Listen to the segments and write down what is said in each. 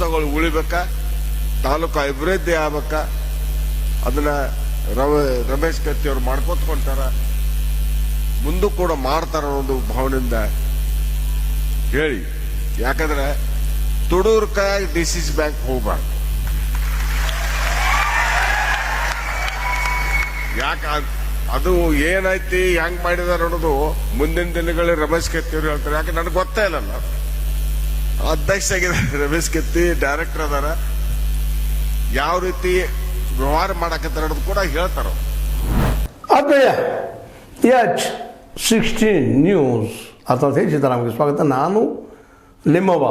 ಸಂಸ್ಥೆಗಳು ಉಳಿಬೇಕಾ, ತಾಲೂಕು ಅಭಿವೃದ್ಧಿ ಆಗ್ಬೇಕಾ, ಅದನ್ನ ರಮೇಶ್ ಕತ್ತಿ ಅವರು ಮಾಡ್ಕೊತ್ಕೊಂತಾರ, ಮುಂದೂ ಕೂಡ ಮಾಡ್ತಾರ ಅನ್ನೋದು ಭಾವನೆಯಿಂದ ಹೇಳಿ. ಯಾಕಂದ್ರೆ ತುಡೂರ್ ಕೈಯಾಗ ಡಿಸಿಸ್ ಬ್ಯಾಂಕ್ ಹೋಗ್ಬಾರ್ದು. ಯಾಕ ಅದು ಏನೈತಿ ಹೆಂಗ್ ಮಾಡಿದಾರ ಅನ್ನೋದು ಮುಂದಿನ ದಿನಗಳಲ್ಲಿ ರಮೇಶ್ ಕತ್ತಿ ಅವರು ಹೇಳ್ತಾರೆ. ಯಾಕೆ ನನಗೆ ಗೊತ್ತೇ ಇಲ್ಲಲ್ಲ. ಅಧ್ಯಕ್ಷ ಆಗಿದ್ದಾರೆ ರಮೇಶ್ ಕತ್ತಿ, ಡೈರೆಕ್ಟರ್ ಅದಾರ, ಯಾವ ರೀತಿ ವ್ಯವಹಾರ ಮಾಡಕತ್ತಾರ ಅನ್ನೋದು ಕೂಡ ಹೇಳ್ತಾರ. ಆತ್ಮೀಯ H16 ನ್ಯೂಸ್ ಅರ್ಥಾತ್ ಸೀತಾರಾಮ್ಗೆ ಸ್ವಾಗತ. ನಾನು ನಿಮ್ಮವ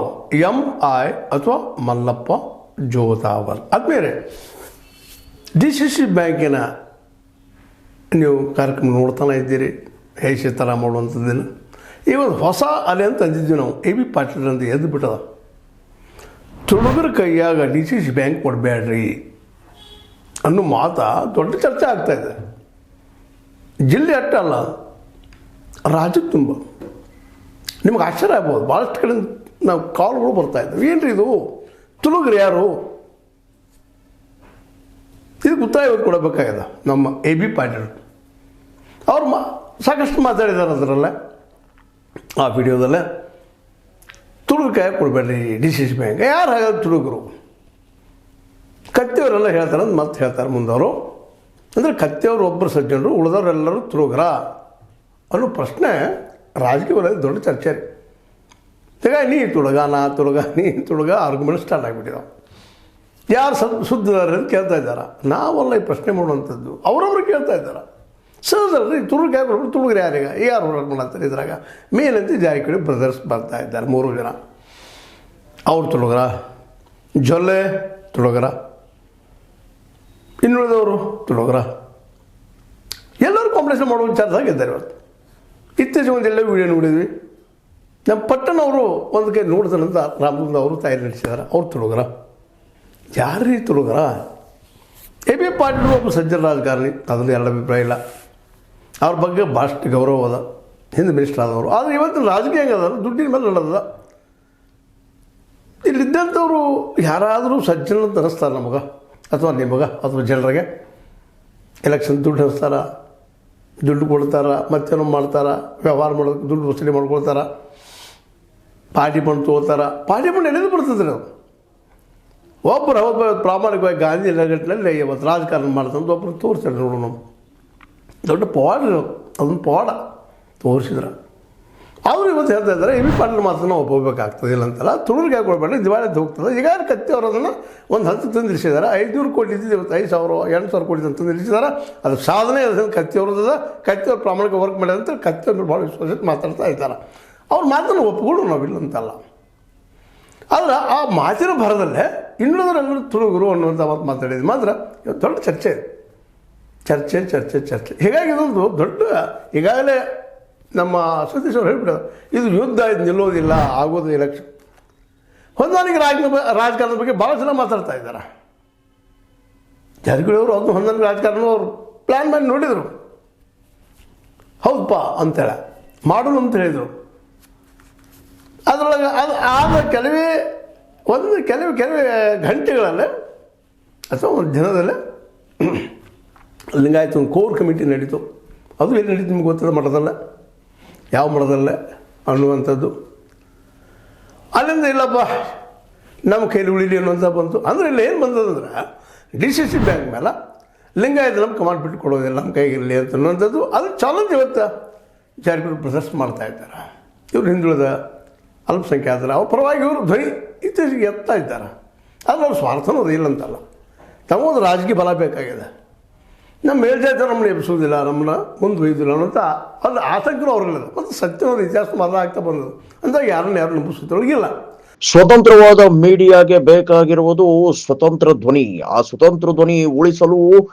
MI ಅಥವಾ ಮಲ್ಲಪ್ಪ ಜೋತಾವರ್. ಆದ್ಮೇಲೆ DCC ಬ್ಯಾಂಕಿನ ನೀವು ಕಾರ್ಯಕ್ರಮ ನೋಡ್ತಾನೆ ಇದ್ದೀರಿ. ಸೀತಾರಾಮ್ ಮಾಡುವಂಥದ್ದಿಲ್ಲ. ಇವತ್ತು ಹೊಸ ಅಲೆ ಅಂತ ಅಂದಿದ್ವಿ ನಾವು. AB ಪಾಟೀಲ್ ಅಂತ ಎದ್ದು ಬಿಟ್ಟದ. ತುಳುಗರ ಕೈಯಾಗ DCC ಬ್ಯಾಂಕ್ ಕೊಡಬೇಡ್ರಿ ಅನ್ನೋ ಮಾತಾ ದೊಡ್ಡ ಚರ್ಚೆ ಆಗ್ತಾಯಿದೆ. ಜಿಲ್ಲೆ ಅಷ್ಟಲ್ಲ, ರಾಜ್ಯಕ್ಕೆ ತುಂಬ. ನಿಮ್ಗೆ ಆಶ್ಚರ್ಯ ಆಗ್ಬೋದು. ಭಾಳಷ್ಟು ಕಡೆ ನಾವು ಕಾಲ್ಗಳು ಬರ್ತಾಯಿದ್ದೇವೆ. ಏನು ರೀ ಇದು, ತುಳುಗರು ಯಾರು, ಇದು ಉತ್ತರ ಕೊಡಬೇಕಾಗಿದೆ. ನಮ್ಮ AB ಪಾಟೀಲ್ ಅವ್ರು ಸಾಕಷ್ಟು ಮಾತಾಡಿದ್ದಾರೆ ಅದರಲ್ಲೇ, ಆ ವಿಡಿಯೋದಲ್ಲೇ. ತುಳುಗರು ಕೈ ಕೊಡಬೇಡ್ರಿ DCC ಬ್ಯಾಂಕ್. ಯಾರು ಹಾಗಾದ್ರೆ ತುಳುಗರು? ಕತ್ತಿಯವರೆಲ್ಲ ಹೇಳ್ತಾರೆ ಅಂತ ಮತ್ತೆ ಹೇಳ್ತಾರೆ ಮುಂದವರು. ಅಂದರೆ ಕತ್ತಿಯವರು ಒಬ್ಬರು ಸಜ್ಜನರು, ಉಳಿದವರೆಲ್ಲರೂ ತುಳುಗರ ಅನ್ನೋ ಪ್ರಶ್ನೆ ರಾಜಕೀಯ ವಲಯದ ದೊಡ್ಡ ಚರ್ಚೆ ರೀ. ಈಗ ನೀ ತುಳುಗ, ನಾ ತುಳುಗ, ನೀ ತುಳುಗ ಆರ್ಗ್ಯುಮೆಂಟ್ ಸ್ಟಾರ್ಟ್ ಆಗಿಬಿಟ್ಟಿದ್ದಾವೆ. ಯಾರು ಸುದ್ದಿದಾರೆ ಅಂತ ಕೇಳ್ತಾ ಇದ್ದಾರೆ. ನಾವೆಲ್ಲ ಈ ಪ್ರಶ್ನೆ ಮಾಡುವಂಥದ್ದು ಅವರವರು ಕೇಳ್ತಾ ಇದ್ದಾರೆ. ಸಹಜಲ್ರಿ, ತುಳುಗ ಯಾಕೆ ತುಳುಗರು ಯಾರೀಗ ಯಾರು ಹೋರಾಟ ಮಾಡತ್ತಾರೆ ಇದ್ರಾಗ? ಮೇಲಂತ ಜಾರಕಿಹೊಳಿ ಬ್ರದರ್ಸ್ ಬರ್ತಾ ಇದ್ದಾರೆ, 3 ಜನ. ಅವ್ರು ತುಳುಗರ, ಜೊಲ್ಲೆ ತುಳುಗರ, ಇನ್ನುಳಿದವರು ತುಳುಗರ, ಎಲ್ಲರೂ ಕಾಂಪಿಟೇಷನ್ ಮಾಡುವ ವಿಚಾರದಾಗಿದ್ದಾರೆ ಇವತ್ತು. ಇತ್ತೀಚೆಗೆ ಒಂದೆಲ್ಲ ವೀಡಿಯೋ ನೋಡಿದ್ವಿ. ನಮ್ಮ ಪಟ್ಟಣವರು ಒಂದು ಕೈ ನೋಡ್ತಾನಂತ ರಾಮಲಿಂಗ ಅವರು ತಯಾರಿ ನಡೆಸಿದ್ದಾರೆ. ಅವ್ರು ತುಳುಗರ. ಯಾರೀ ತುಳುಗರ? AB ಪಾಟೀಲ್ ಒಬ್ಬ ಸಜ್ಜನ ರಾಜಕಾರಣಿ, ಅದರಲ್ಲಿ ಎರಡು ಅಭಿಪ್ರಾಯ ಇಲ್ಲ. ಅವ್ರ ಬಗ್ಗೆ ಭಾಳಷ್ಟು ಗೌರವ ಅದ, ಹಿಂದೆ ಮಿನಿಸ್ಟರ್ ಆದವರು. ಆದರೆ ಇವತ್ತು ರಾಜಕೀಯ ಹೆಂಗದ, ದುಡ್ಡಿನ ಮೇಲೆ ನಡೆದ. ಇಲ್ಲಿದ್ದಂಥವ್ರು ಯಾರಾದರೂ ಸಜ್ಜನ ಅಂತ ಅನ್ನಿಸ್ತಾರೆ ನಮಗೆ, ಅಥವಾ ನಿಮಗೆ, ಅಥವಾ ಜನರಿಗೆ. ಎಲೆಕ್ಷನ್ ದುಡ್ಡು ಹರಿಸ್ತಾರ, ದುಡ್ಡು ಕೊಡ್ತಾರೆ, ಮತ್ತೇನೋ ಮಾಡ್ತಾರೆ, ವ್ಯವಹಾರ ಮಾಡೋದಕ್ಕೆ ದುಡ್ಡು ವಸೂಲಿ ಮಾಡ್ಕೊಳ್ತಾರೆ, ಪಾರ್ಟಿ ಫಂಡ್ ತೊಗೋತಾರೆ. ಪಾರ್ಟಿ ಫಂಡ್ ಎಲ್ಲಿಂದ ಬರ್ತದೆ ರೀ? ಒಬ್ಬರು ಪ್ರಾಮಾಣಿಕವಾಗಿ ಗಾಂಧಿ ನಗರದಲ್ಲಿ ಇವತ್ತು ರಾಜಕಾರಣ ಮಾಡ್ತಂತ ಒಬ್ಬರು ತೋರಿಸ್ತಾರೆ ನೋಡು. ನಾವು ದೊಡ್ಡ ಪವಾಡ, ಅದೊಂದು ಪವಾಡ ತೋರಿಸಿದ್ರೆ. ಅವರು ಇವತ್ತು ಹೇಳ್ತಾ ಇದ್ದಾರೆ AB ಪಾಟೀಲ್ ಮಾತ್ರ ನಾವು ಒಪ್ಪಬೇಕಾಗ್ತದೆ ಇಲ್ಲ ಅಂತಲ್ಲ. ತುಳುಗರಿಗೆ ಯಾಕೆ ಕೊಡಬೇಡ, ದಿವಾಳಿ ಹೋಗ್ತದೆ. ಈಗ ಕತ್ತಿ ಅವರು ಅದನ್ನು ಒಂದು ಹಂತಕ್ಕೆ ತಂದು ನಿಲ್ಲಿಸಿದ್ದಾರೆ. 500 ಕೋಟಿ ಇದ್ದಿದ್ದು ಇವತ್ತು 5,000 8,000 ಕೋಟಿ ಅಂತ ನಿಲ್ಲಿಸಿದ್ದಾರೆ. ಅದು ಸಾಧನೆ ಅದನ್ನು ಕತ್ತಿ ಅವ್ರದ್ದು. ಕತ್ತಿ ಅವ್ರು ಪ್ರಾಮಾಣಿಕ ವರ್ಕ್ ಮಾಡಿದ ಅಂತ ಕತ್ತಿ ಅವ್ರು ಭಾಳ ವಿಶ್ವಾಸ ಮಾತಾಡ್ತಾ ಇದ್ದಾರೆ. ಅವ್ರ ಮಾತನ್ನು ಒಪ್ಪಿಕೊಂಡು ನಾವಿಲ್ಲ ಅಂತಲ್ಲ. ಆದರೆ ಆ ಮಾತಿನ ಭರದಲ್ಲೇ ಇನ್ನುಳಿದರೆಲ್ಲರೂ ತುಳುಗರು ಅನ್ನುವಂಥ ಮಾತು ಮಾತಾಡಿದ್ದು ಮಾತ್ರ ಇವತ್ತು ದೊಡ್ಡ ಚರ್ಚೆ ಇದೆ. ಚರ್ಚೆ ಹೀಗಾಗಿ ಇದೊಂದು ದೊಡ್ಡ, ಈಗಾಗಲೇ ನಮ್ಮ ಸತೀಶ್ ಅವರು ಹೇಳ್ಬಿಡೋದು, ಇದು ಯುದ್ಧ, ಇದು ನಿಲ್ಲೋದಿಲ್ಲ, ಆಗೋದು ಎಲೆಕ್ಷನ್. ಹೊಂದಾಣಿಕೆ ರಾಜಕಾರಣದ ಬಗ್ಗೆ ಭಾಳ ಜನ ಮಾತಾಡ್ತಾ ಇದ್ದಾರೆ. ಜಾರಕಿಹೊಳಿ ಅವರು ಅದನ್ನು ಹೊಂದಾಣಿಕೆ ರಾಜಕಾರಣ ಅವರು ಪ್ಲ್ಯಾನ್ ಮಾಡಿ ನೋಡಿದರು. ಹೌದಪ್ಪ ಅಂತೇಳಿ ಮಾಡೋಣ ಅಂತ ಹೇಳಿದರು. ಅದರೊಳಗೆ ಅದು ಆದ ಕೆಲವೇ ಗಂಟೆಗಳಲ್ಲೇ ಅಥವಾ ಒಂದು ದಿನದಲ್ಲೇ ಲಿಂಗಾಯತ ಒಂದು ಕೋರ್ ಕಮಿಟಿ ನಡೀತು. ಅದು ಎಲ್ಲಿ ನಡೀತು ನಿಮ್ಗೆ ಗೊತ್ತದ, ಮಠದಲ್ಲೇ, ಯಾವ ಮಠದಲ್ಲೇ ಅನ್ನುವಂಥದ್ದು. ಅಲ್ಲಿಂದ ಇಲ್ಲಪ್ಪ ನಮ್ಮ ಕೈಲಿ ಉಳಿಲಿ ಅನ್ನುವಂಥ ಬಂತು. ಅಂದರೆ ಇಲ್ಲ ಏನು ಬಂದದಂದ್ರೆ DCC ಬ್ಯಾಂಕ್ ಮೇಲೆ ಲಿಂಗಾಯತ ನಮ್ಮ ಕಮಾಂಡ್ ಬಿಟ್ಟು ಕೊಡೋದಿಲ್ಲ, ನಮ್ಮ ಕೈಗಿರಲಿ ಅಂತ ಅನ್ನುವಂಥದ್ದು. ಅದು ಚಾಲೆಂಜ್ ಇವತ್ತು ಜಾರಕಿಹೊಳಿ ಪ್ರದರ್ಶನ ಮಾಡ್ತಾ ಇದ್ದಾರೆ. ಇವರು ಹಿಂದುಳಿದ ಅಲ್ಪಸಂಖ್ಯಾತರ ಅವ್ರ ಪರವಾಗಿ ಇವರು ಧ್ವನಿ ಇತ್ತೀಚೆಗೆ ಎತ್ತಾ ಇದ್ದಾರೆ. ಆದರೆ ಅವ್ರ ಸ್ವಾರ್ಥನೂ ಅದು ಇಲ್ಲ ಅಂತಲ್ಲ, ತಮಗೊಂದು ರಾಜಕೀಯ ಬಲ ಬೇಕಾಗಿದೆ. ನಮ್ಮ ಮೇಲ್ಜಾತಿ ನಮ್ಮನ್ನ ಎಬ್ಬಿಸೋದಿಲ್ಲ, ನಮ್ಮನ್ನ ಮುಂದುವಯ್ಯೋದಿಲ್ಲ ಅನ್ನೋಂಥ ಅದು ಆತಂಕನೂ ಅವ್ರಿಲ್ಲ. ಮತ್ತು ಸತ್ಯವಾದ ಇತಿಹಾಸ ಮರ ಆಗ್ತಾ ಬಂದದು ಅಂದಾಗ ಯಾರು ನಂಬಿಸೋದ್ರೊಳಗಿಲ್ಲ. ಸ್ವತಂತ್ರವಾದ ಮೀಡಿಯಾಗೆ ಬೇಕಾಗಿರುವುದು ಸ್ವತಂತ್ರ ಧ್ವನಿ. ಆ ಸ್ವತಂತ್ರ ಧ್ವನಿ ಉಳಿಸಲು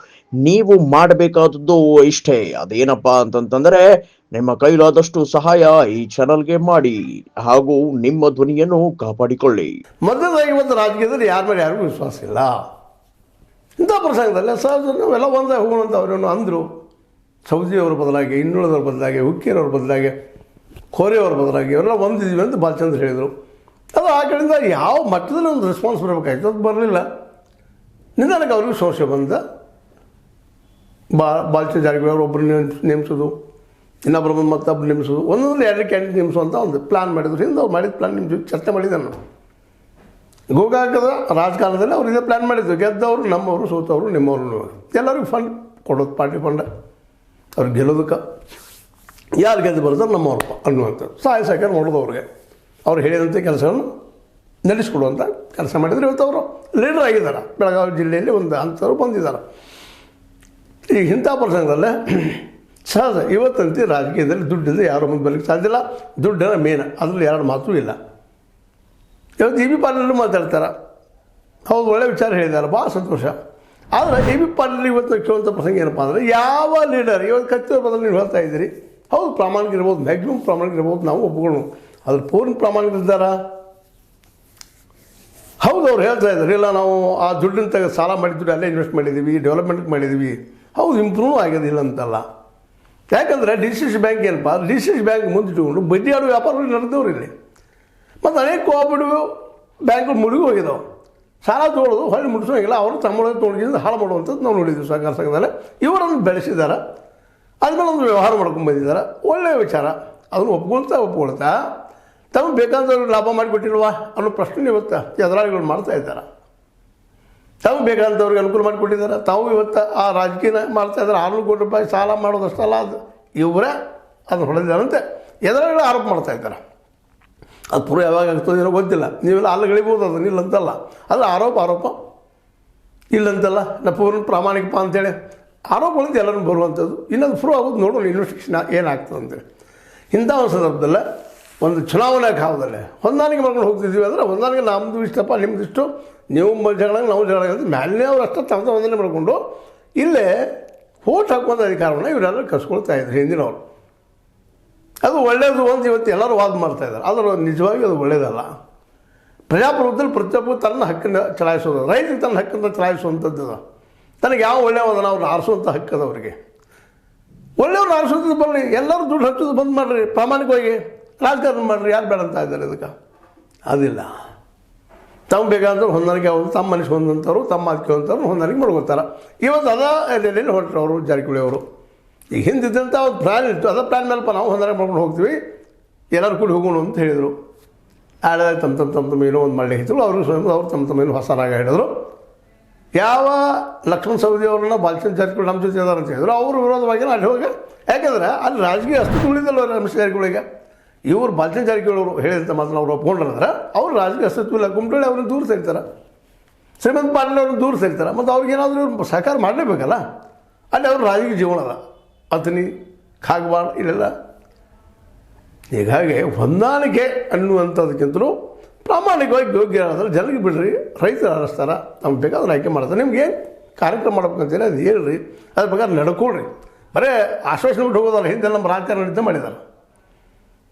ನೀವು ಮಾಡಬೇಕಾದದ್ದು ಇಷ್ಟೇ. ಅದೇನಪ್ಪಾ ಅಂತಂತಂದ್ರೆ ನಿಮ್ಮ ಕೈಲಾದಷ್ಟು ಸಹಾಯ ಈ ಚಾನಲ್ಗೆ ಮಾಡಿ ಹಾಗೂ ನಿಮ್ಮ ಧ್ವನಿಯನ್ನು ಕಾಪಾಡಿಕೊಳ್ಳಿ. ಮೊದಲಾಗಿ ಒಂದು ರಾಜಕೀಯದಲ್ಲಿ ಯಾರ ಮೇಲೆ ಯಾರಿಗೂ ವಿಶ್ವಾಸ ಇಲ್ಲ. ಇಂಥ ಪ್ರಸಂಗದಲ್ಲಿ ಸಹಜ ನಾವೆಲ್ಲ ಒಂದೇ ಹೋಗೋಣಂತ ಅವರೇನು ಅಂದರು. ಸೌದಿಯವರ ಬದಲಾಗಿ, ಇನ್ನುಳಿದವ್ರ ಬದಲಾಗಿ, ಹುಕ್ಕೇರವ್ರ ಬದಲಾಗಿ, ಕೋರೆಯವ್ರ ಬದಲಾಗಿ ಅವರೆಲ್ಲ ಒಂದಿದ್ದೀವಿ ಅಂತ ಭಾಳಚಂದ್ರ ಹೇಳಿದರು. ಅದು ಆ ಕಡೆಯಿಂದ ಯಾವ ಮಟ್ಟದಲ್ಲಿ ಒಂದು ರೆಸ್ಪಾನ್ಸ್ ಬರಬೇಕಾಯ್ತು ಅದು ಬರಲಿಲ್ಲ. ನಿಧಾನಕ್ಕೆ ಅವ್ರಿಗೂ ಸಮಸ್ಯೆ ಬಂದ ಬಾಲಚಂದ್ರ ಜಾರಕಿಹೊಳಿ ಅವರು ಒಬ್ಬರು ನೇಮಿಸೋದು, ಇನ್ನೊಬ್ಬರು ಬಂದು ಮತ್ತೊಬ್ಬರು ನೇಮಿಸೋದು, ಒಂದೊಂದು ಎರಡು ಕ್ಯಾಂಡಿಡೇಟ್ ನೇಮಿಸುವಂಥ ಒಂದು ಪ್ಲ್ಯಾನ್ ಮಾಡಿದ್ರು. ಹಿಂದೆ ಅವ್ರು ಮಾಡಿದ ಪ್ಲ್ಯಾನ್ ನಿಮ್ಮ ಚರ್ಚೆ ಮಾಡಿದ್ದೆ ನಾನು. ಗೋಕಾಕದ ರಾಜಕಾರಣದಲ್ಲಿ ಅವ್ರು ಇದೇ ಪ್ಲ್ಯಾನ್ ಮಾಡಿದ್ರು. ಗೆದ್ದವರು ನಮ್ಮವರು, ಸೋತವರು ನಿಮ್ಮವರು, ಎಲ್ಲರಿಗೂ ಫಂಡ್ ಕೊಡೋದು, ಪಾರ್ಟಿ ಫಂಡ್ ಅವ್ರಿಗೆ ಗೆಲ್ಲೋದಕ್ಕೆ. ಯಾರು ಗೆದ್ದು ಬರ್ತಾರೆ ನಮ್ಮವ್ರಪ್ಪ ಅನ್ನುವಂಥದ್ದು ಸಹಾಯ ಸಹಕಾರ ಮಾಡೋದು ಅವ್ರಿಗೆ. ಅವ್ರು ಹೇಳಿದಂಥ ಕೆಲಸಗಳನ್ನು ನಡೆಸ್ಕೊಡುವಂಥ ಕೆಲಸ ಮಾಡಿದರೆ ಇವತ್ತು ಅವರು ಲೀಡರ್ ಆಗಿದ್ದಾರೆ. ಬೆಳಗಾವಿ ಜಿಲ್ಲೆಯಲ್ಲಿ ಒಂದು ಅಂಥವ್ರು ಬಂದಿದ್ದಾರೆ. ಈಗ ಇಂಥ ಪ್ರಸಂಗದಲ್ಲೇ ಸಹಜ ಇವತ್ತಂತೆ ರಾಜಕೀಯದಲ್ಲಿ ದುಡ್ಡಿಂದ ಯಾರು ಮುಂದೆ ಬರಲಿಕ್ಕೆ ಸಾಧ್ಯ ಇಲ್ಲ. ದುಡ್ಡನ್ನ ಮೇನ್, ಅದರಲ್ಲಿ ಎರಡು ಮಾತೂ ಇಲ್ಲ. ಇವತ್ತು ಎ ಬಿ ಪಾಟೀಲರು ಮಾತಾಡ್ತಾರೆ, ಹೌದು ಒಳ್ಳೆ ವಿಚಾರ ಹೇಳಿದ್ದಾರೆ, ಭಾಳ ಸಂತೋಷ. ಆದರೆ ಎ ಬಿ ಪಾಟೀಲ್ ಇವತ್ತು ಕೇಳುವಂಥ ಪ್ರಸಂಗ ಏನಪ್ಪ ಅಂದರೆ, ಯಾವ ಲೀಡರ್ ಇವತ್ತು ಕತ್ತಿಯ ಬದಲು ನೀವು ಹೇಳ್ತಾ ಇದ್ದೀರಿ, ಹೌದು ಪ್ರಾಮಾಣಿಕ ಇರ್ಬೋದು, ಮ್ಯಾಕ್ಸಿಮಮ್ ಪ್ರಾಮಾಣಿಕ ಇರ್ಬೋದು, ನಾವು ಒಪ್ಕೊಳ್ಳೋಣ. ಅದ್ರ ಪೂರ್ಣ ಪ್ರಾಮಾಣಿಕರಿದ್ದಾರಾ? ಹೌದು ಅವ್ರು ಹೇಳ್ತಾ ಇದ್ದಾರೆ, ಇಲ್ಲ ನಾವು ಆ ದುಡ್ಡಿನ ತೆಗೆದು ಸಾಲ ಮಾಡಿದ್ದು ಅಲ್ಲೇ ಇನ್ವೆಸ್ಟ್ ಮಾಡಿದ್ದೀವಿ, ಡೆವಲಪ್ಮೆಂಟ್ಗೆ ಮಾಡಿದ್ದೀವಿ. ಹೌದು ಇಂಪ್ರೂವ್ ಆಗೋದಿಲ್ಲ ಅಂತಲ್ಲ. ಯಾಕಂದರೆ ಡಿ ಸಿ ಸಿ ಬ್ಯಾಂಕ್ ಏನಪ್ಪ, ಡಿ ಸಿ ಸಿ ಬ್ಯಾಂಕ್ ಮುಂದಿಟ್ಟುಕೊಂಡು ಬಡ್ಡಿ ಆಡೋ ವ್ಯಾಪಾರಗಳು ನಡೆದವ್ರು ಇಲ್ಲಿ. ಮತ್ತು ಅನೇಕ ಕೋಆಪರೇಟಿವ್ ಬ್ಯಾಂಕ್ಗಳು ಮುಳುಗಿ ಹೋಗಿದ್ದಾವೆ. ಸಾಲ ತೊಗೊಳ್ಳೋದು ಹೊಳ್ಳಿ ಮುಟ್ಟಿಸೋಂಗಿಲ್ಲ, ಅವರು ತಮ್ಮೊಳಗೆ ತೊಗೊಂಡಿದ್ದು ಹಾಳು ಮಾಡುವಂಥದ್ದು ನಾವು ನೋಡಿದ್ವಿ ಸಹಕಾರ ಸಂಘದಲ್ಲಿ. ಇವರನ್ನು ಬೆಳೆಸಿದ್ದಾರೆ, ಅದ್ಮೇಲೆ ಒಂದು ವ್ಯವಹಾರ ಮಾಡ್ಕೊಂಡು ಬಂದಿದ್ದಾರೆ. ಒಳ್ಳೆಯ ವಿಚಾರ, ಅದನ್ನು ಒಪ್ಕೊಳ್ತಾ ತಮಗೆ ಬೇಕಾದವ್ರಿಗೆ ಲಾಭ ಮಾಡಿಕೊಟ್ಟಿಲ್ವಾ ಅನ್ನೋ ಪ್ರಶ್ನೆ ಇವತ್ತು ಎದುರಾಳಿಗಳು ಮಾಡ್ತಾ ಇದ್ದಾರೆ. ತಾವು ಬೇಕಾದಂಥವ್ರಿಗೆ ಅನುಕೂಲ ಮಾಡಿಕೊಟ್ಟಿದ್ದಾರೆ. ತಾವು ಇವತ್ತು ಆ ರಾಜಕೀಯ ಮಾಡ್ತಾ ಇದ್ದಾರೆ. 600 ಕೋಟಿ ರೂಪಾಯಿ ಸಾಲ ಮಾಡೋದಷ್ಟಲ್ಲ, ಅದು ಇವರೇ ಅದನ್ನು ಹೊಡೆದಿದ್ದಾರಂತೆ ಎದುರಾಳಿಗಳು ಆರೋಪ ಮಾಡ್ತಾ ಇದ್ದಾರೆ. ಅದು ಪೂರ ಯಾವಾಗ ಆಗ್ತದೆ ಏನೋ ಗೊತ್ತಿಲ್ಲ. ನೀವೆಲ್ಲ ಅಲ್ಲಿಗಳಿಬೋದು, ಅದನ್ನು ಇಲ್ಲಂತಲ್ಲ, ಅದು ಆರೋಪ ಇಲ್ಲಂತಲ್ಲ. ನಾ ಪೂರ್ಣ ಪ್ರಾಮಾಣಿಕಪ್ಪ ಅಂತೇಳಿ ಆರೋಪಗಳಿಂದ ಎಲ್ಲರೂ ಬರುವಂಥದ್ದು. ಇನ್ನೊಂದು ಪ್ರೂವ್ ಆಗೋದು ನೋಡೋಣ ಇನ್ವೆಸ್ಟಿಗೇಷನ್ ಏನಾಗ್ತದೆ ಅಂತೇಳಿ. ಇಂಥ ಒಂದು ಸಂದರ್ಭದಲ್ಲೇ ಒಂದು ಚುನಾವಣಾ ಕಾಲದಲ್ಲೇ ಹೊಂದಾಣಿಕೆ ಮಾಡ್ಕೊಂಡು ಹೋಗ್ತಿದ್ದೀವಿ ಅಂದರೆ, ಹೊಂದಾಣಿಕೆ ನಮ್ಮದು ಇಷ್ಟಪ್ಪ, ನಿಮ್ಮದು ಇಷ್ಟು, ನೀವು ಜಗಳ ನಾವು ಜಗಳ ಅಂತ ಮ್ಯಾಲಿನೇ ಅವ್ರು ಅಷ್ಟೇ ತಮ್ಮ ಹೊಂದಾಣೆ ಮಾಡಿಕೊಂಡು ಇಲ್ಲೇ ಓಟ್ ಹಾಕುವಂಥ ಅಧಿಕಾರವನ್ನು ಇವರೆಲ್ಲರೂ ಕಸ್ಕೊಳ್ತಾ ಇದ್ರು ಹಿಂದಿನವರು. ಅದು ಒಳ್ಳೆಯದು ಅಂತ ಇವತ್ತು ಎಲ್ಲರೂ ವಾದ ಮಾಡ್ತಾಯಿದ್ದಾರೆ. ಆದರೆ ನಿಜವಾಗಿ ಅದು ಒಳ್ಳೆಯದಲ್ಲ. ಪ್ರಜಾಪ್ರಭುತ್ವದಲ್ಲಿ ಪ್ರತಿಯೊಬ್ಬರು ತನ್ನ ಹಕ್ಕನ್ನು ಚಲಾಯಿಸೋದು, ರೈತರಿಗೆ ತನ್ನ ಹಕ್ಕನ್ನು ಚಲಾಯಿಸುವಂಥದ್ದು. ತನಗೆ ಯಾವ ಒಳ್ಳೆಯವದನ್ನು ಅವ್ರನ್ನ ಆರಿಸುವಂಥ ಹಕ್ಕದವರಿಗೆ. ಒಳ್ಳೆಯವ್ರನ್ನ ಆರಿಸೋದು ಬರಲಿ, ಎಲ್ಲರೂ ದುಡ್ಡು ಹಚ್ಚೋದು ಬಂದ್ ಮಾಡಿರಿ, ಪ್ರಾಮಾಣಿಕವಾಗಿ ರಾಜಕಾರಣ ಮಾಡಿರಿ, ಯಾರು ಬೇಡ ಅಂತ ಇದ್ದಾರೆ ಇದಕ್ಕೆ. ಅದಿಲ್ಲ. ತಮ್ಮ ಬೇಕಾದಂಥವ್ರು ಹೊಂದಾಣಿಕೆ ಆಗೋದು, ತಮ್ಮ ಮನಸ್ಸು ಹೊಂದಂಥವ್ರು, ತಮ್ಮ ಅದಕ್ಕೆ ಹೊಂದಂಥವ್ರು ಹೊಂದಾಣಿಕೆ ಮಾಡ್ಕೊತಾರೆ. ಇವತ್ತು ಅದ ಎಲ್ಲೆಲ್ಲಿ ಹೊರಟ್ರು ಅವರು ಜಾರಕಿಹೊಳಿ ಅವರು. ಈಗ ಹಿಂದಿದ್ದಂಥ ಒಂದು ಪ್ಲ್ಯಾನ್ ಇತ್ತು, ಅದ ಪ್ಲ್ಯಾನ್ ಮೇಲಪ್ಪ ನಾವು ಹೊಂದಾಣಿಕೆ ಮಾಡ್ಕೊಂಡು ಹೋಗ್ತೀವಿ, ಎಲ್ಲರೂ ಕೂಡಿ ಹೋಗೋಣ ಅಂತ ಹೇಳಿದರು. ಆಡದಾಗ ತಮ್ಮ ಏನೋ ಒಂದು ಮಾಡಲಿ ಹಿಡಿದ್ರು. ಅವ್ರಿಗೆ ಸ್ವಯಂ ಅವ್ರು ತಮ್ಮ ಏನು ಹೊಸ ರಾಗ ಹಿಡಿದ್ರು. ಯಾವ ಲಕ್ಷ್ಮಣ ಸವದಿ ಅವ್ರನ್ನ ಬಾಲಚಂದ್ರ ಜಾರಕಿಹೊಳಿ ನಮ್ಮ ಜೊತೆ ಇದಾರೆ ಅಂತ ಹೇಳಿದ್ರು. ಅವರು ವಿರೋಧವಾಗಿ ಅಲ್ಲಿ ಹೋಗಿ, ಯಾಕೆಂದರೆ ಅಲ್ಲಿ ರಾಜಕೀಯ ಅಸ್ತಿತ್ವ ಉಳಿದಲ್ಲ ರಮೇಶ್ ಜಾರಕಿಹೊಳಿಗೆ. ಇವರು ಬಾಲಚಂದ್ರ ಜಾರಕಿಹೊಳಿ ಅವರು ಹೇಳಿದಂಥ ಮಾತನ್ನು ಅವ್ರು ಒಪ್ಕೊಂಡ್ರೆ ಅವ್ರು ರಾಜಕೀಯ ಅಸ್ತಿತ್ವ ಇಲ್ಲ, ಕುಮಟಳ್ಳಿ ಅವ್ರನ್ನ ದೂರ ಸರಿತಾರೆ, ಶ್ರೀಮಂತ ಪಾಟೀಲ್ ಅವ್ರನ್ನ ದೂರ ಸರಿತಾರೆ. ಮತ್ತು ಅವ್ರಿಗೇನಾದರೂ ಇವ್ರು ಸಹಕಾರ ಮಾಡಲೇಬೇಕಲ್ಲ. ಅಲ್ಲಿ ಅವ್ರ ರಾಜಕೀಯ ಜೀವನ ಅದ, ಅತನಿ ಖಾಗ್ವಾಡ ಇಲ್ಲೆಲ್ಲ. ಹೀಗಾಗಿ ಹೊಂದಾಣಿಕೆ ಅನ್ನುವಂಥದಕ್ಕಿಂತಲೂ ಪ್ರಾಮಾಣಿಕವಾಗಿ ಯೋಗ್ಯ ಆದರೆ ಜನರಿಗೆ ಬಿಡ್ರಿ, ರೈತರು ಆರಿಸ್ತಾರೆ, ನಮ್ಗೆ ಬೇಕಾದ್ರೆ ಆಯ್ಕೆ ಮಾಡ್ತಾರೆ. ನಿಮ್ಗೆ ಕಾರ್ಯಕ್ರಮ ಮಾಡ್ಬೇಕಂತೇಳಿ ಅದು ಹೇಳ್ರಿ, ಅದ್ರ ಪ್ರಕಾರ ನಡ್ಕೊಳ್ರಿ. ಬರೀ ಆಶ್ವಾಸನೆ ಬಿಟ್ಟು ಹೋಗೋದಲ್ಲ. ಹಿಂದೆ ನಮ್ಮ ರಾಜಕಾರಣ ನಡೀತಾ ಮಾಡಿದ್ದಾರೆ.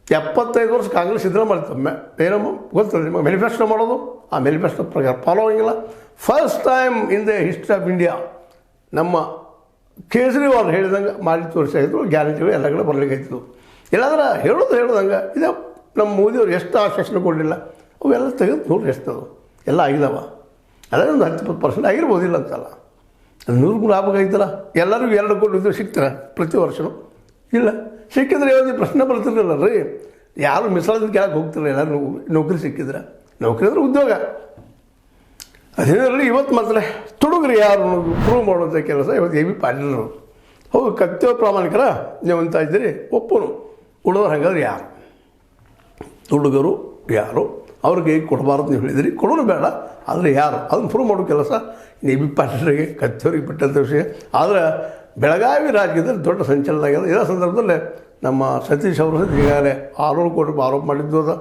75 ವರ್ಷ ಕಾಂಗ್ರೆಸ್ ಇದ್ರೆ ಮಾಡ್ತಮ್ಮೆ ಏನಮ್ಮ ಗೊತ್ತಿಲ್ಲ ನಿಮಗೆ, ಮ್ಯಾನಿಫೆಸ್ಟೋ ಮಾಡೋದು, ಆ ಮ್ಯಾನಿಫೆಸ್ಟೋ ಪ್ರಕಾರ ಫಾಲೋ ಆಗಿಲ್ಲ. First time in the history of India ನಮ್ಮ ಕೇಜ್ರಿವಾಲ್ ಹೇಳಿದಂಗೆ ಮಾಡಿ ತೋರಿಸಾಗಿದ್ರು, ಗ್ಯಾರಂಟಿಗಳು ಎಲ್ಲ ಕಡೆ ಬರಲಿಕ್ಕಾಯ್ತು. ಇಲ್ಲಾಂದ್ರೆ ಹೇಳೋದಂಗೆ ಇದೆ. ನಮ್ಮ ಮೋದಿಯವ್ರು ಎಷ್ಟು ಆಶ್ವಾಸನೆ ಕೊಡಲಿಲ್ಲ, ಅವೆಲ್ಲ ತೆಗೆದು ನೋಡ್ರಿ ಎಷ್ಟದು ಎಲ್ಲ ಆಗಿದಾವ. ಅದೇ ಒಂದು 10-20% ಆಗಿರ್ಬೋದಿಲ್ಲ ಅಂತಲ್ಲ. 100 ಗುಣ ಆಗ್ಬೇಕಾಯ್ತಲ್ಲ. ಎಲ್ಲರಿಗೂ 2 ಕೋಟಿ ಉದ್ಯೋಗ ಸಿಗ್ತಾರೆ ಪ್ರತಿ ವರ್ಷವೂ. ಇಲ್ಲ ಸಿಕ್ಕಿದ್ರೆ ಯಾವ್ದು ಪ್ರಶ್ನೆ ಬರ್ತಿರಲಿಲ್ಲ ರೀ. ಯಾರು ಮಿಸಲಾದ ಕೆಳಗೆ ಹೋಗ್ತಿರಲ್ಲ, ಎಲ್ಲರೂ ನೌಕರಿ ಸಿಕ್ಕಿದ್ರೆ. ನೌಕರಿ ಅಂದರೆ ಉದ್ಯೋಗ. ಅದೇನರಲ್ಲಿ ಇವತ್ತು ಮಾತ್ರ ತುಡುಗ್ರಿ ಯಾರು ಪ್ರೂವ್ ಮಾಡುವಂಥ ಕೆಲಸ ಇವತ್ತು ಎ ಬಿ ಪಾಟೀಲರು. ಹೌದು ಕತ್ತೆಯ ಪ್ರಾಮಾಣಿಕರ ನೀವು ಅಂತ ಇದ್ದೀರಿ, ಒಪ್ಪನು. ಉಳಿದವ್ರು ಹಾಗಾದ್ರೆ ಯಾರು ತುಡುಗರು ಯಾರು, ಅವ್ರಿಗೆ ಕೊಡಬಾರ್ದು ನೀವು ಹೇಳಿದಿರಿ, ಕೊಡೋನು ಬೇಡ, ಆದರೆ ಯಾರು ಅದನ್ನು ಪ್ರೂವ್ ಮಾಡೋ ಕೆಲಸ ಎ ಬಿ ಪಾಟೀಲರಿಗೆ ಕತ್ತೆಯವ್ರಿಗೆ ಬಿಟ್ಟಂಥ ವಿಷಯ. ಆದರೆ ಬೆಳಗಾವಿ ರಾಜ್ಯದಲ್ಲಿ ದೊಡ್ಡ ಸಂಚಲನ ಆಗ್ಯದ. ಇದೇ ಸಂದರ್ಭದಲ್ಲಿ ನಮ್ಮ ಸತೀಶ್ ಅವರು ಈಗಾಗಲೇ 600 ಕೋಟಿ ರೂಪಾಯಿ ಆರೋಪ ಮಾಡಿದ್ದು ಅದ.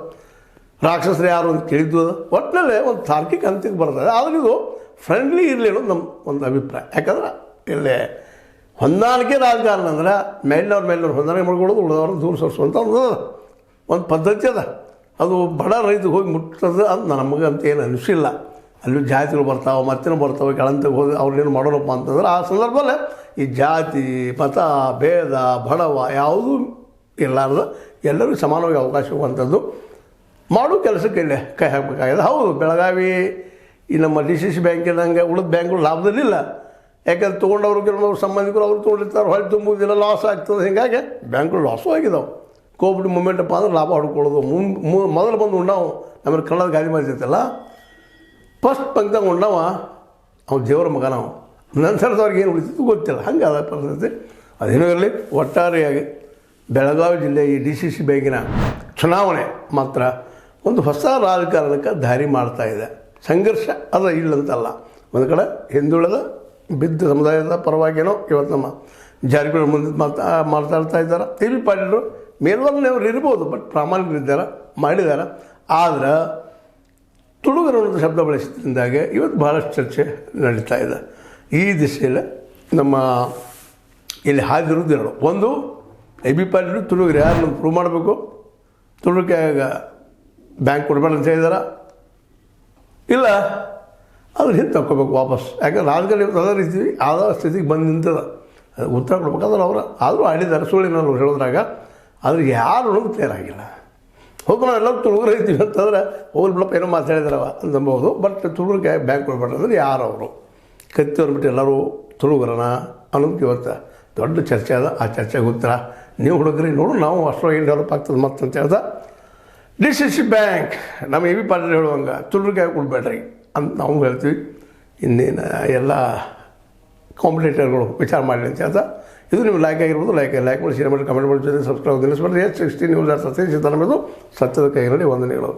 ರಾಕ್ಷಸರು ಯಾರು ಅಂತ ಕೇಳಿದ್ದು ಅದ. ಒಟ್ಟಿನಲ್ಲೇ ಒಂದು ತಾರ್ಕಿಕ ಹಂತಕ್ಕೆ ಬರ್ತದೆ. ಆದರೆ ಇದು ಫ್ರೆಂಡ್ಲಿ ಇರಲಿ ಅನ್ನೋದು ನಮ್ಮ ಒಂದು ಅಭಿಪ್ರಾಯ. ಯಾಕಂದ್ರೆ ಇಲ್ಲೇ ಹೊಂದಾಣಿಕೆ ರಾಜಕಾರಣ ಅಂದ್ರೆ ಮೇಲಿನವ್ರು ಹೊಂದಾಣಿಕೆ ಮಾಡ್ಕೊಳ್ಳೋದು, ಉಳಿದವ್ರನ್ನ ದೂರ ಸರಿಸುವಂಥ ಒಂದು ಪದ್ಧತಿ ಅದ. ಅದು ಬಡ ರೈತರಿಗೆ ಹೋಗಿ ಮುಟ್ಟದ ಅಂತ ನಮಗೆ ಅಂತ ಏನು ಅನಿಸಿಲ್ಲ. ಅಲ್ಲೂ ಜಾತಿಗಳು ಬರ್ತಾವೆ, ಮತ್ತೇನೋ ಬರ್ತಾವೆ, ಕೆಳಂತಕ್ಕೆ ಹೋಗಿ ಅವ್ರನ್ನೇನು ಮಾಡೋಣಪ್ಪ ಅಂತಂದ್ರೆ ಆ ಸಂದರ್ಭದಲ್ಲೇ ಈ ಜಾತಿ ಮತ ಭೇದ ಬಡವ ಯಾವುದೂ ಇರಲಾರ್ದು ಎಲ್ಲರಿಗೂ ಸಮಾನವಾಗಿ ಅವಕಾಶ ಸಿಗುವಂಥದ್ದು ಮಾಡೋ ಕೆಲಸಕ್ಕೆ ಇಲ್ಲೇ ಕೈ ಹಾಕಬೇಕಾಗಿದೆ. ಹೌದು, ಬೆಳಗಾವಿ ಈ ನಮ್ಮ DCC ಬ್ಯಾಂಕಿನಂಗೆ ಉಳಿದ ಬ್ಯಾಂಕ್ಗಳು ಲಾಭದಲ್ಲಿಲ್ಲ. ಯಾಕಂದ್ರೆ ತೊಗೊಂಡವರು ಕೆಲವರು ಸಂಬಂಧಿಕರು ಅವರು ತೊಗೊಂಡಿರ್ತಾರೆ, ಹೊಳೆ ತುಂಬುವುದಿಲ್ಲ, ಲಾಸ್ ಆಗ್ತದೆ. ಹೀಗಾಗಿ ಬ್ಯಾಂಕ್ಗಳು ಲಾಸು ಆಗಿದ್ದಾವೆ. ಕೋವಿಡ್ ಮೂಮೆಂಟಪ್ಪ ಅಂದ್ರೆ ಲಾಭ ಹೊಡ್ಕೊಳ್ಳೋದು. ಮೊದಲು ಬಂದು ಉಣ್ಣಾವು ನಮ್ಮಲ್ಲಿ ಕನ್ನಡದ ಗಾದಿ ಮಾಡ್ತಿರ್ತಲ್ಲ, ಫಸ್ಟ್ ಪಂಕ್ದಾಗ ಉಣ್ಣವ ಅವ್ನು ದೇವರ ಮಗ. ನಾವು ನಂತರದವ್ರಿಗೆ ಏನು ಉಳಿತಿತ್ತು ಗೊತ್ತಿಲ್ಲ. ಹಂಗೆ ಅದ ಪರಿಸ್ಥಿತಿ. ಅದೇನೋ ಇರಲಿ, ಒಟ್ಟಾರೆಯಾಗಿ ಬೆಳಗಾವಿ ಜಿಲ್ಲೆ ಈ DCC ಬ್ಯಾಂಕಿನ ಚುನಾವಣೆ ಮಾತ್ರ ಒಂದು ಹೊಸ ರಾಜಕಾರಣಕ್ಕೆ ದಾರಿ ಮಾಡ್ತಾಯಿದೆ. ಸಂಘರ್ಷ ಅದ ಇಲ್ಲಂತಲ್ಲ. ಒಂದು ಕಡೆ ಹಿಂದುಳಿದ ಬಿದ್ದ ಸಮುದಾಯದ ಪರವಾಗಿನೋ ಇವತ್ತು ನಮ್ಮ ಜಾರಕಿಹೊಳಿ ಮುಂದೆ ಮಾತಾಡ್ತಾ ಇದ್ದಾರೆ. TV ಪಾಟೀಲರು ಮೇಲ್ವರ್ಣೆಯವರು ಇರ್ಬೋದು, ಬಟ್ ಪ್ರಾಮಾಣಿಕರಿದ್ದಾರೆ, ಮಾಡಿದ್ದಾರೆ. ಆದ್ರೆ ತುಳುಗರು ಅನ್ನೋದು ಶಬ್ದ ಬಳಸಿದ್ರಿಂದಾಗೆ ಇವತ್ತು ಭಾಳಷ್ಟು ಚರ್ಚೆ ನಡೀತಾ ಇದೆ. ಈ ದಿಶೆಯಲ್ಲಿ ನಮ್ಮ ಇಲ್ಲಿ ಹಾದಿರುವುದು ಎರಡು. ಒಂದು, AB ಪಾಟೀಲು ತುಳುಗರು ಯಾರನ್ನು ಪ್ರೂವ್ ಮಾಡಬೇಕು, ತುಳುಗೆ ಬ್ಯಾಂಕ್ ಕೊಡಬೇಡ ಅಂತ ಹೇಳಿದಾರ, ಇಲ್ಲ ಅದ್ರ ಹಿಂದೆ ತಕ್ಕೋಬೇಕು ವಾಪಸ್. ಯಾಕಂದ್ರೆ ರಾಜಕಾರಣ ಇವತ್ತು ಅದ ರೀತಿ ಆದ ಸ್ಥಿತಿಗೆ ಬಂದು ನಿಂತದ. ಅದು ಉತ್ತರ ಕೊಡ್ಬೇಕಾದ್ರೆ ಅವರು ಆದರೂ ಆಡಿದ್ದಾರೆ ಸುಳ್ಳಿನವರು ಹೇಳೋದ್ರಾಗ. ಆದರೆ ಯಾರು ಅನ್ನೋದು ಕ್ಲಿಯರ್ ಆಗಿಲ್ಲ. ಹೋಗಿ ನಾವು ಎಲ್ಲರೂ ತುಳುಗರು ಇರ್ತೀವಿ ಅಂತಂದ್ರೆ ಹೋಗ್ಲಿ ಬಿಡಪ್ಪ ಏನೋ ಮಾತಾಡಿದಾರವ ಅಂತಂಬೋದು. ಬಟ್ ತುಳುಗೆ ಬ್ಯಾಂಕ್ ಕೊಡಬೇಡ ಅಂದ್ರೆ ಯಾರು ಅವರು ಕತ್ತಿ ಅಂದ್ಬಿಟ್ಟು ಎಲ್ಲರೂ ತುಳುಗರನ ಅನ್ನೋದಕ್ಕೆ ಇವತ್ತು ದೊಡ್ಡ ಚರ್ಚೆ ಅದ. ಆ ಚರ್ಚೆಗೆ ಉತ್ತರ ನೀವು ಹುಡುಗ್ರಿ ನೋಡು, ನಾವು ಅಷ್ಟೊಳಗೆ ಏನು ಡೆವಲಪ್ ಆಗ್ತದೆ ಮತ್ತೆ ಅಂತ ಹೇಳ್ದ. DCC ಬ್ಯಾಂಕ್ ನಮ್ಮ AB ಪಾಟೀಲ್ ಹೇಳುವಂಗೆ ತುಳುಗೆ ಕೊಡಬೇಡ್ರಿ ಅಂತ ನಾವು ಹೇಳ್ತೀವಿ. ಇನ್ನೇನು ಎಲ್ಲ ಕಾಂಪಿಟೇಟರ್ಗಳು ವಿಚಾರ ಮಾಡಿ ಅಂತ ಹೇಳ್ತಾ, ಇದು ನೀವು ಲೈಕ್ ಆಗಿರ್ಬೋದು. ಲೈಕ್ ಮಾಡಿ, ಶೇರ್ ಮಾಡಿ, ಕಮೆಂಟ್ ಮಾಡಿ, ಸಬ್ಸ್ಕ್ರೈಬ್ ನಿಲ್ಲಿಸ್ಬಿಡ್ರಿ. 16 ನ್ಯೂಸ್ ಸತ್ಯ ಸಿದ್ಧಾಂತ ಸತ್ಯದ ಕೈಗಳಲ್ಲಿ ವಂದನೆಗಳು.